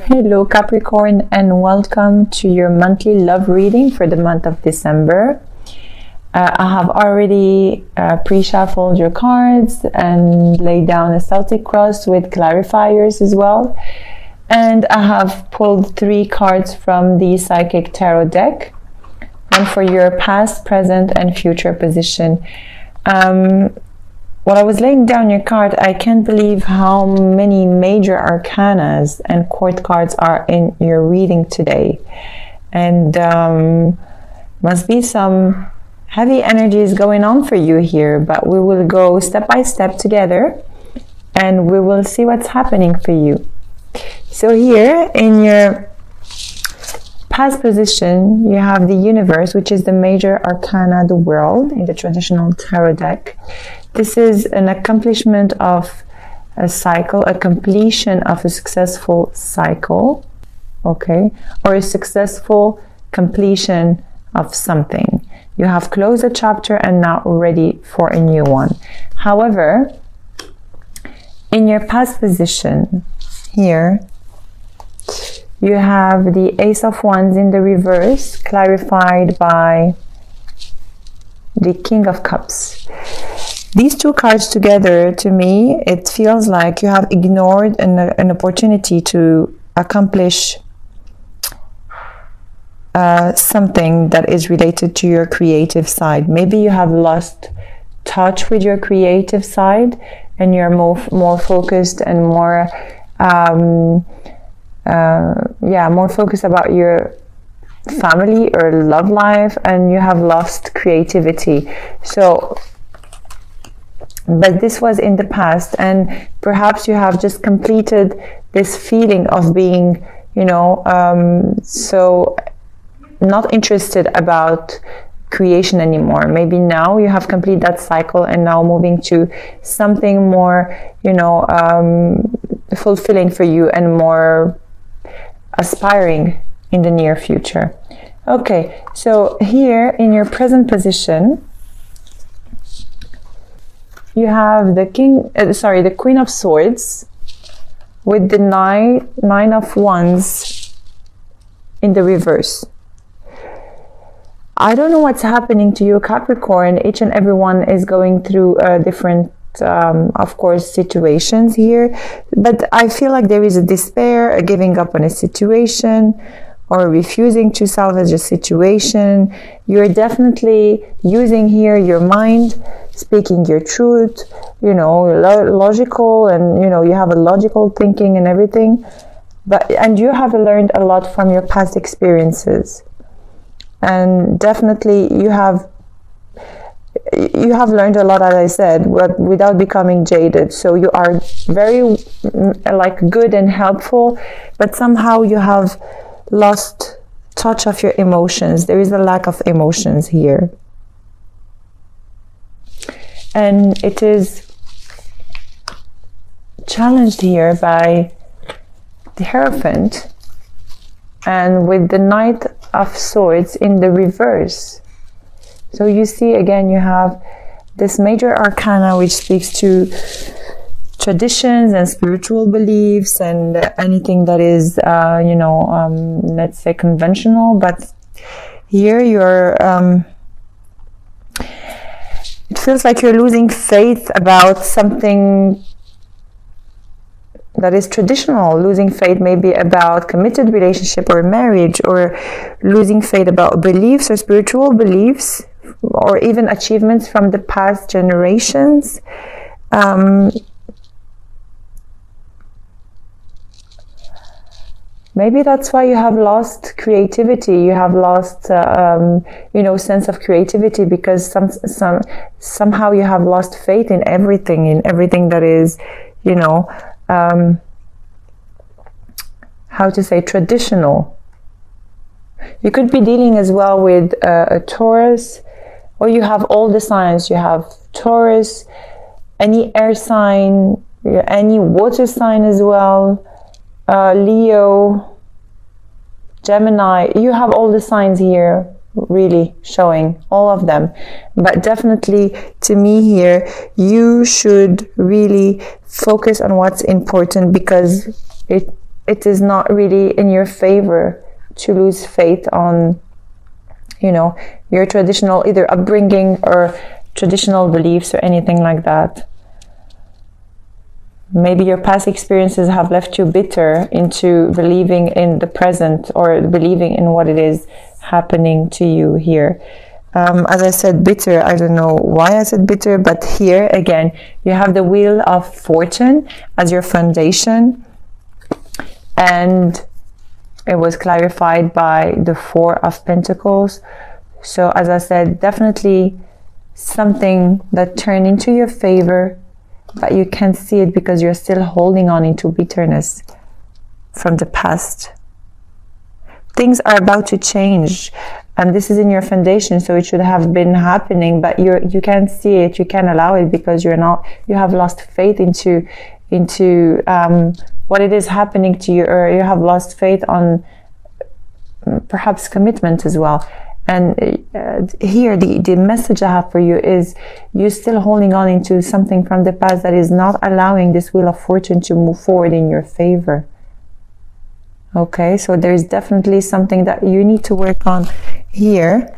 Hello Capricorn, and welcome to your monthly love reading for the month of December. I have already pre-shuffled your cards and laid down a Celtic cross with clarifiers as well. And I have pulled 3 cards from the Psychic Tarot deck, one for your past, present, and future position. While I was laying down your card, I can't believe how many major arcanas and court cards are in your reading today. And must be some heavy energies going on for you here, but we will go step by step together and we will see what's happening for you. So here in your past position, you have the universe, which is the major arcana, the world, in the traditional tarot deck. This is an accomplishment of a cycle, a completion of a successful cycle, okay, or a successful completion of something. You have closed a chapter and now ready for a new one. However, in your past position here, you have the Ace of Wands in the reverse, clarified by the King of Cups. These 2 cards together, to me, it feels like you have ignored an opportunity to accomplish something that is related to your creative side. Maybe you have lost touch with your creative side and you're more focused and more more focused about your family or love life, and you have lost creativity. So but this was in the past, and perhaps you have just completed this feeling of being, so not interested about creation anymore. Maybe now you have completed that cycle and now moving to something more, fulfilling for you and more aspiring in the near future. Okay, so here in your present position, you have the the Queen of Swords with the Nine of Wands in the reverse. I don't know what's happening to you, Capricorn. Each and everyone is going through different, of course, situations here. But I feel like there is a despair, a giving up on a situation, or refusing to salvage a situation. You're definitely using here your mind, speaking your truth, logical, and you have a logical thinking and everything. And you have learned a lot from your past experiences. And definitely you have learned a lot, as I said, but without becoming jaded. So you are very good and helpful, but somehow you have lost touch of your emotions. There is a lack of emotions here. And it is challenged here by the Hierophant and with the Knight of Swords in the reverse. So you see, again, you have this major arcana which speaks to traditions and spiritual beliefs and anything that is, let's say conventional. But here you're, it feels like you're losing faith about something that is traditional, losing faith maybe about committed relationship or marriage, or losing faith about beliefs or spiritual beliefs, or even achievements from the past generations. Maybe that's why you have lost creativity. You have lost, sense of creativity, because somehow you have lost faith in everything that is, how to say, traditional. You could be dealing as well with a Taurus, or you have all the signs. You have Taurus, any air sign, any water sign as well, Leo, Gemini. You have all the signs here, really showing all of them. But definitely, to me here, you should really focus on what's important, because it is not really in your favor to lose faith on, you know, your traditional either upbringing or traditional beliefs or anything like that. Maybe your past experiences have left you bitter into believing in the present or believing in what it is happening to you here. As I said, bitter, I don't know why I said bitter, but here again, you have the Wheel of Fortune as your foundation, and it was clarified by the Four of Pentacles. So as I said, definitely something that turned into your favor, but you can't see it because you're still holding on into bitterness from the past. Things are about to change, and this is in your foundation, so it should have been happening, but you can't see it, you can't allow it because you have lost faith into what it is happening to you, or you have lost faith on perhaps commitment as well. And here the message I have for you is you're still holding on into something from the past that is not allowing this Wheel of Fortune to move forward in your favor. Okay, so there's definitely something that you need to work on here,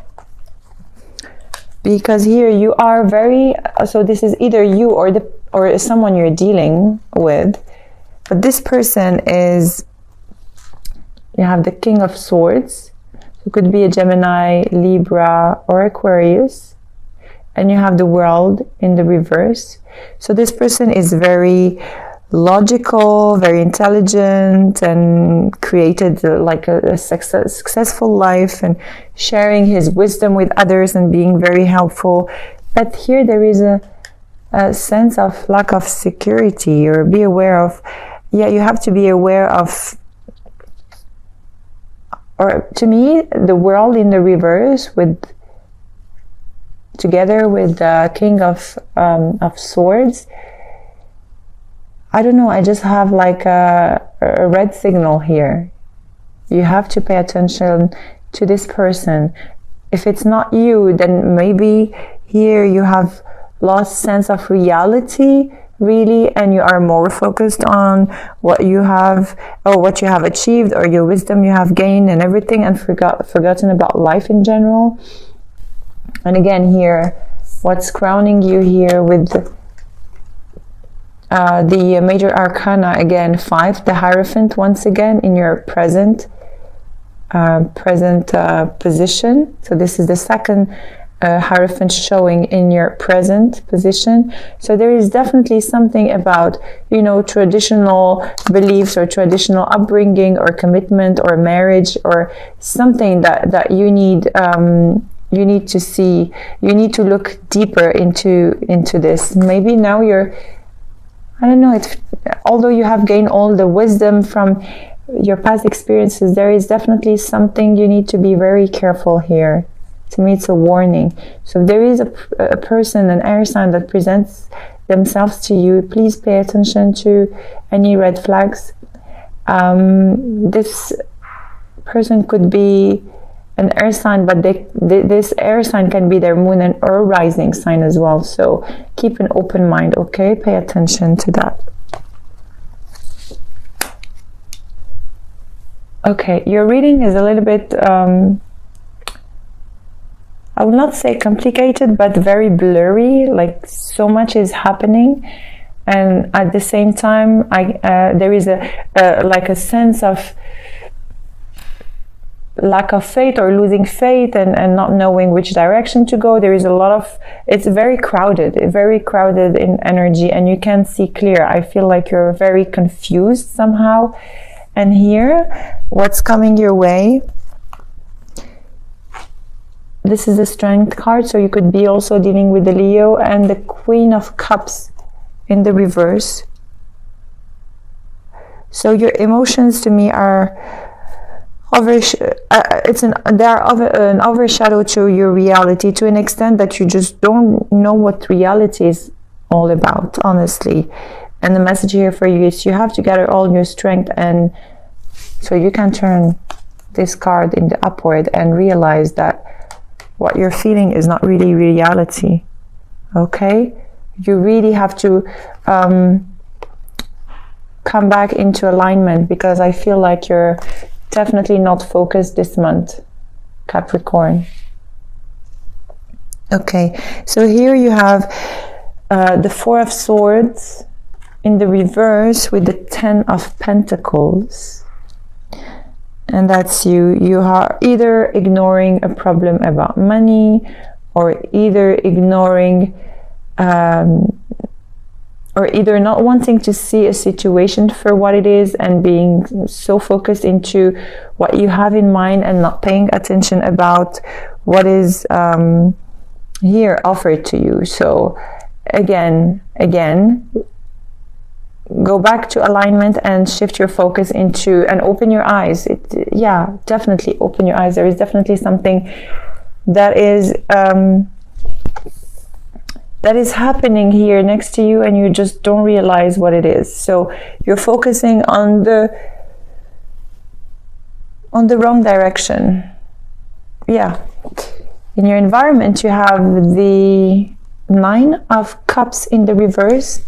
because here you are very, so this is either you or someone you're dealing with, but this person is, you have the King of Swords. It could be a Gemini, Libra, or Aquarius. And you have the World in the reverse. So this person is very logical, very intelligent, and created like a successful life and sharing his wisdom with others and being very helpful. But here there is a sense of lack of security, or be aware of, you have to be aware of, or to me, the World in the reverse together with the King of Swords. I don't know, I just have like a red signal here. You have to pay attention to this person. If it's not you, then maybe here you have lost sense of reality, really, and you are more focused on what you have, or what you have achieved, or your wisdom you have gained and everything, and forgotten about life in general. And again here, what's crowning you here with the major arcana, again 5, the Hierophant, once again in your present position. So this is the second Hierophant showing in your present position. So there is definitely something about, you know, traditional beliefs or traditional upbringing or commitment or marriage, or something that you need to see, you need to look deeper into this. Maybe now you're, I don't know, although you have gained all the wisdom from your past experiences, there is definitely something you need to be very careful here. To me, it's a warning. So if there is a person, an air sign that presents themselves to you, please pay attention to any red flags. This person could be an air sign, but this air sign can be their moon and or rising sign as well. So keep an open mind, okay? Pay attention to that. Okay, your reading is a little bit, I will not say complicated, but very blurry, like so much is happening. And at the same time, there is like a sense of lack of faith or losing faith and not knowing which direction to go. There is a lot of, it's very crowded in energy, and you can't see clear. I feel like you're very confused somehow. And here, what's coming your way? This is the Strength card, so you could be also dealing with the Leo, and the Queen of Cups in the reverse. So your emotions to me are they are an overshadow to your reality, to an extent that you just don't know what reality is all about, honestly. And the message here for you is you have to gather all your strength, and so you can turn this card in the upward and realize that what you're feeling is not really reality. Okay, you really have to come back into alignment, because I feel like you're definitely not focused this month, Capricorn. Okay, so here you have the Four of Swords in the reverse with the Ten of Pentacles. And that's you are either ignoring a problem about money, or either ignoring or either not wanting to see a situation for what it is and being so focused into what you have in mind and not paying attention about what is here offered to you. So again, go back to alignment and shift your focus into, and open your eyes. Yeah, definitely open your eyes. There is definitely something that is happening here next to you, and you just don't realize what it is. So you're focusing on the wrong direction. Yeah. In your environment, you have the Nine of Cups in the reverse,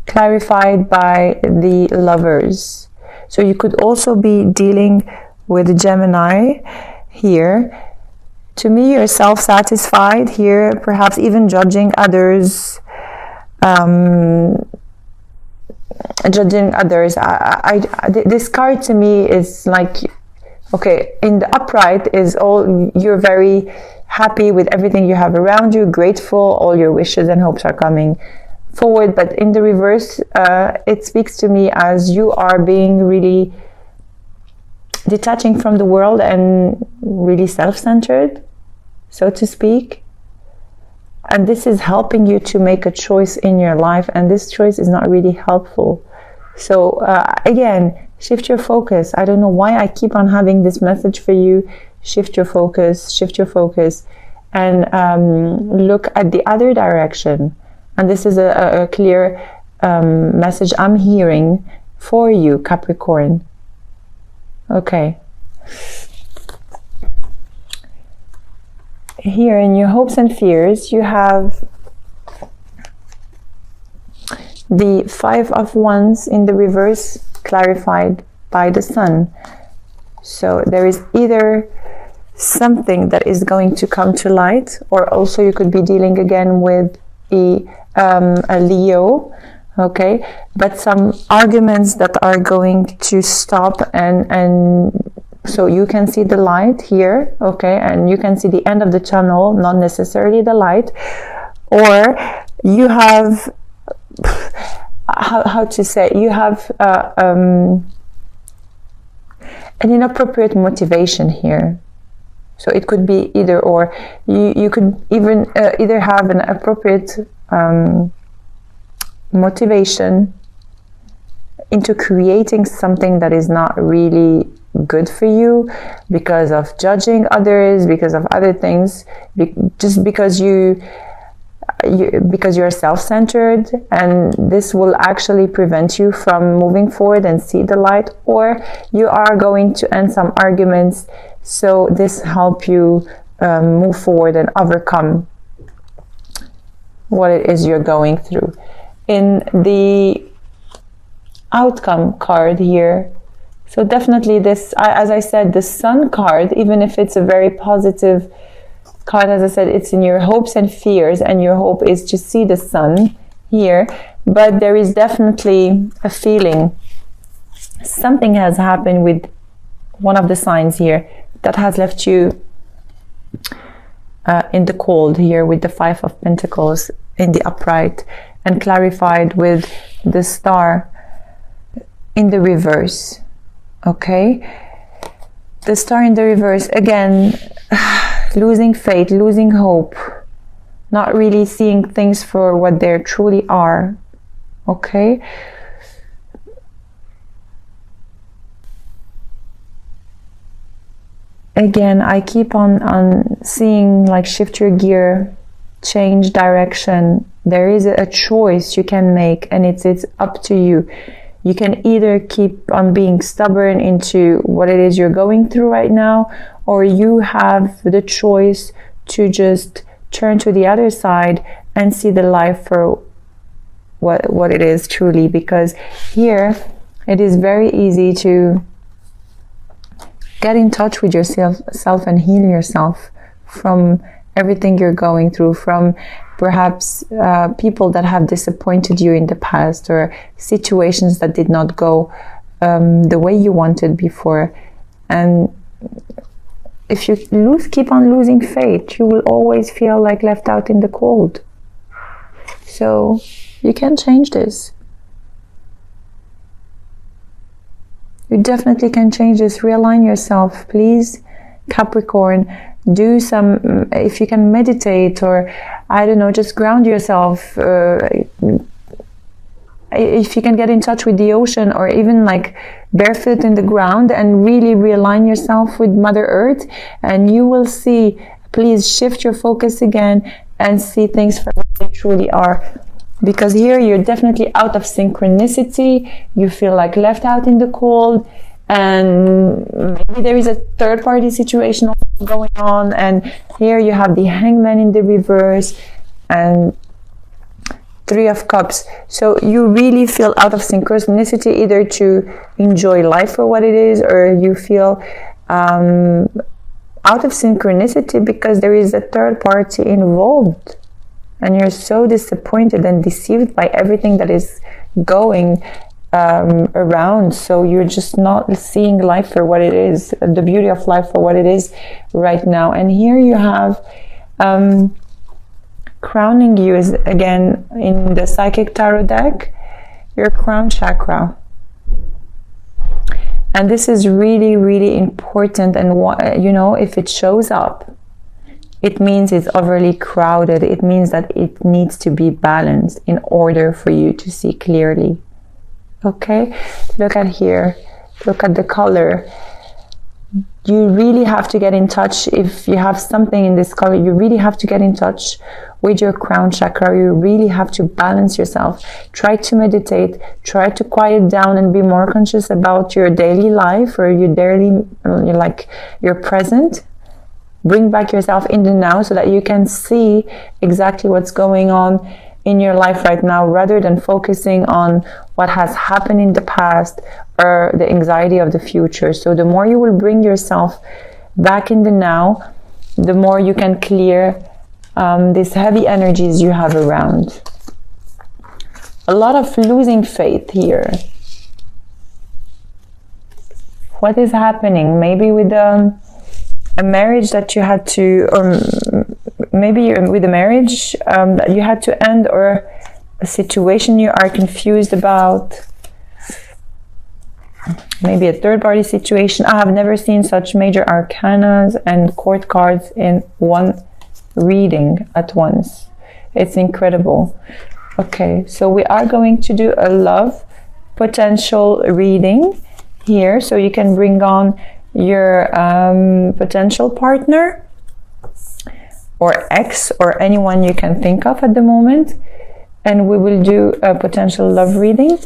clarified by the Lovers. So you could also be dealing with Gemini here. To me, you're self-satisfied here, perhaps even judging others. This card to me is like, okay, in the upright is all, you're very happy with everything you have around you, grateful, all your wishes and hopes are coming forward. But in the reverse, it speaks to me as you are being really detaching from the world and really self-centered, so to speak. And this is helping you to make a choice in your life, and this choice is not really helpful. So again, shift your focus. I don't know why I keep on having this message for you. Shift your focus, and look at the other direction. And this is a clear message I'm hearing for you, Capricorn. Okay. Here in your hopes and fears, you have the Five of Wands in the reverse, clarified by the Sun. So there is either something that is going to come to light, or also you could be dealing again with a Leo, okay, but some arguments that are going to stop, and so you can see the light here, okay, and you can see the end of the tunnel, not necessarily the light. Or you have how to say, you have an inappropriate motivation here. So it could be either or. You could even either have an appropriate motivation into creating something that is not really good for you, because of judging others, because of other things, just because you're self-centered, and this will actually prevent you from moving forward and see the light. Or you are going to end some arguments, so this help you move forward and overcome what it is you're going through. In the outcome card here, so definitely this, as I said, the Sun card, even if it's a very positive card, as I said, it's in your hopes and fears, and your hope is to see the Sun here. But there is definitely a feeling something has happened with one of the signs here that has left you in the cold here, with the Five of Pentacles in the upright, and clarified with the Star in the reverse. Okay, the Star in the reverse, again, losing faith, losing hope, not really seeing things for what they truly are. Okay, again, I keep on seeing, like, shift your gear, change direction. There is a choice you can make, and it's up to you. You can either keep on being stubborn into what it is you're going through right now, or you have the choice to just turn to the other side and see the life for what it is truly, because here it is very easy to get in touch with yourself and heal yourself from everything you're going through, from perhaps people that have disappointed you in the past, or situations that did not go the way you wanted before. And if you keep on losing faith, you will always feel like left out in the cold. So you can change this. You definitely can change this. Realign yourself, please, Capricorn. Do some, if you can meditate, or I don't know, just ground yourself. If you can get in touch with the ocean, or even like barefoot in the ground, and really realign yourself with Mother Earth, and you will see, please shift your focus again and see things for what they truly are. Because here you're definitely out of synchronicity. You feel like left out in the cold, and maybe there is a third party situation going on, and here you have the Hangman in the reverse and Three of Cups. So you really feel out of synchronicity, either to enjoy life for what it is, or you feel out of synchronicity because there is a third party involved, and you're so disappointed and deceived by everything that is going around. So you're just not seeing life for what it is, the beauty of life for what it is right now. And here you have crowning you is, again, in the Psychic Tarot deck, your crown chakra. And this is really, really important. And you know, if it shows up, it means it's overly crowded. It means that it needs to be balanced in order for you to see clearly. Okay, look at here, look at the color. You really have to get in touch. If you have something in this color, you really have to get in touch with your crown chakra. You really have to balance yourself. Try to meditate, try to quiet down and be more conscious about your daily life, or your daily, like your present. Bring back yourself in the now so that you can see exactly what's going on in your life right now, rather than focusing on what has happened in the past or the anxiety of the future. So the more you will bring yourself back in the now, the more you can clear these heavy energies you have around. A lot of losing faith here. What is happening? Maybe with a marriage that you had to, or maybe with a marriage that you had to end, or a situation you are confused about. Maybe a third party situation. I have never seen such major arcanas and court cards in one reading at once. It's incredible. Okay, so we are going to do a love potential reading here, so you can bring on your potential partner or ex, or anyone you can think of at the moment, and we will do a potential love reading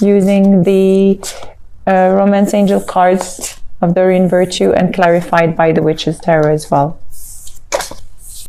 using the Romance Angel cards of Doreen Virtue, and clarified by the Witch's Tarot as well.